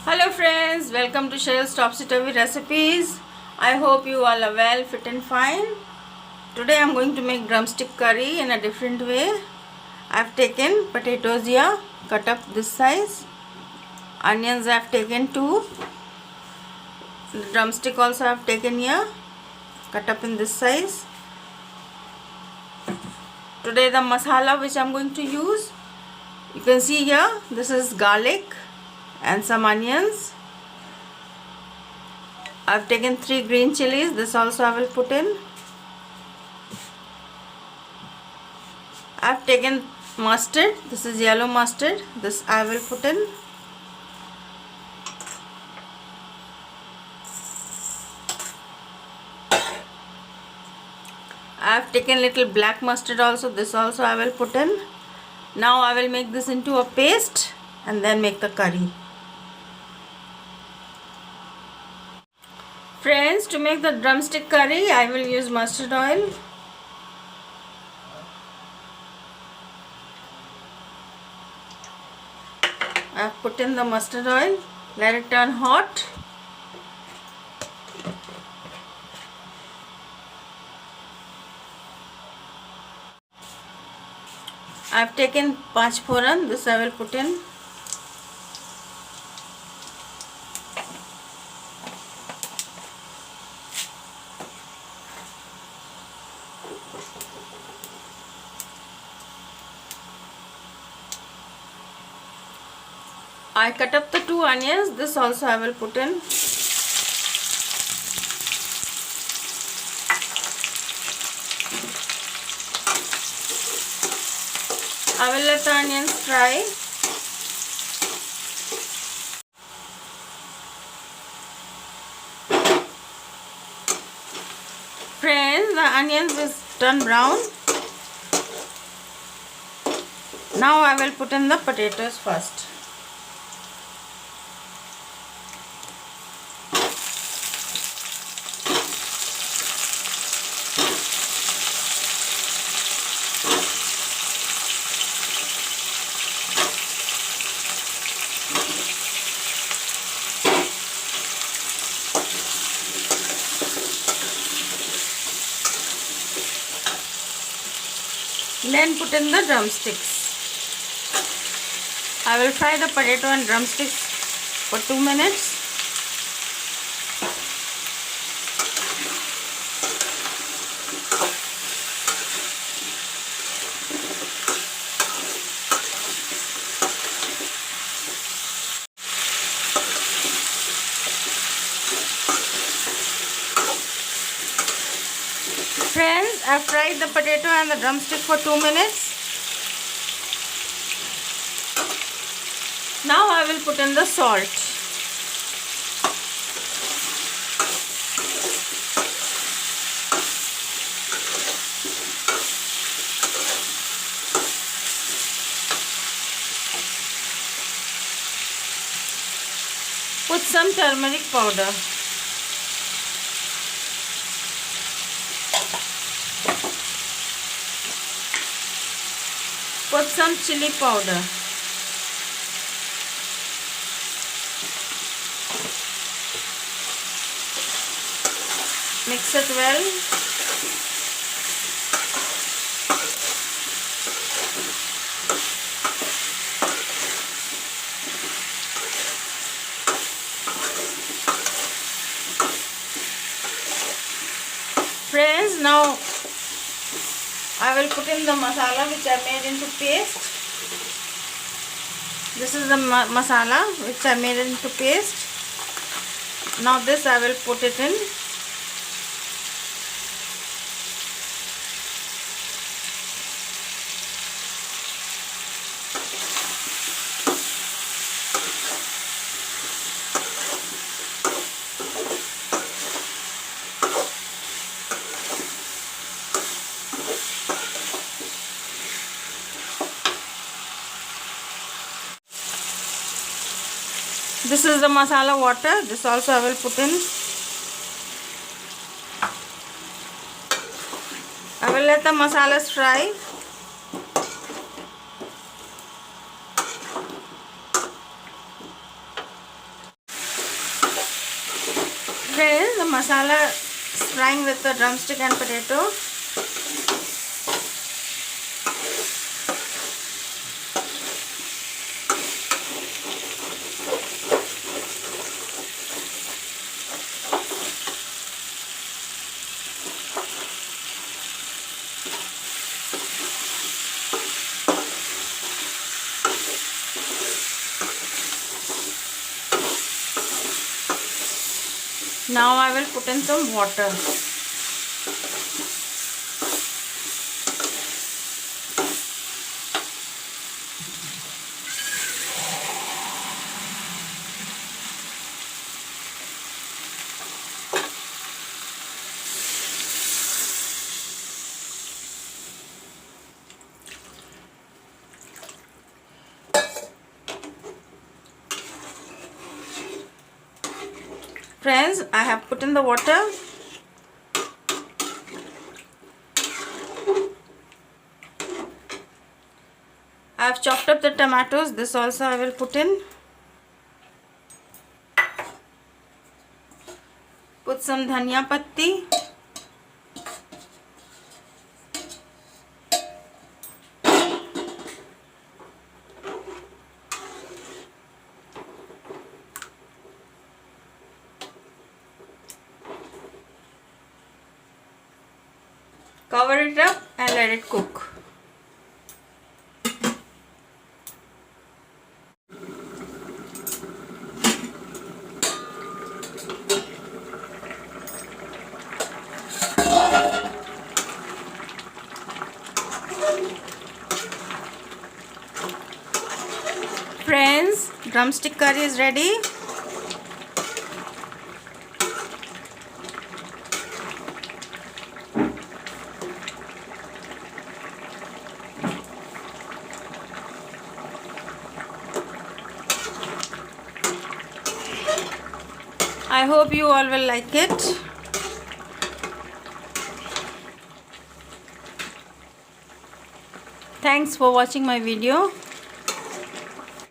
Hello friends, welcome to Cheryl's Topsy-Turvy Recipes. I hope you all are well, fit and fine. Today I am going to make drumstick curry in a different way. I have taken potatoes here, cut up this size. Onions I have taken 2. The drumstick also I have taken here, cut up in this size. Today the masala which I am going to use, you can see here, this is garlic and some onions. I have taken 3 green chilies. This also I will put in. I have taken mustard. This is yellow mustard. This I will put in. I have taken little black mustard also. This also I will put in. Now I will make this into a paste and then make the curry. Friends, to make the drumstick curry, I will use mustard oil. I have put in the mustard oil. Let it turn hot. I have taken 5 foran. This I will put in. I cut up the 2 onions. This also I will put in. I will let the onions fry. Friends, the onions is turn brown. Now I will put in the potatoes first. Then put in the drumsticks. I will fry the potato and drumsticks for 2 minutes. Friends, I fried the potato and the drumstick for 2 minutes. Now I will put in the salt. Put some turmeric powder. Put some chili powder. Mix it well. Friends, now I will put in the masala which I made into paste. This is the masala which I made into paste. Now this I will put it in. This is the masala water. This also I will put in. I will let the masalas fry. Friends, the masala is frying with the drumstick and potato. Now I will put in some water. Friends, I have put in the water. I have chopped up the tomatoes. This also I will put in. Put some dhania patti. Cover it up and let it cook. Friends, drumstick curry is ready. I hope you all will like it. Thanks for watching my video.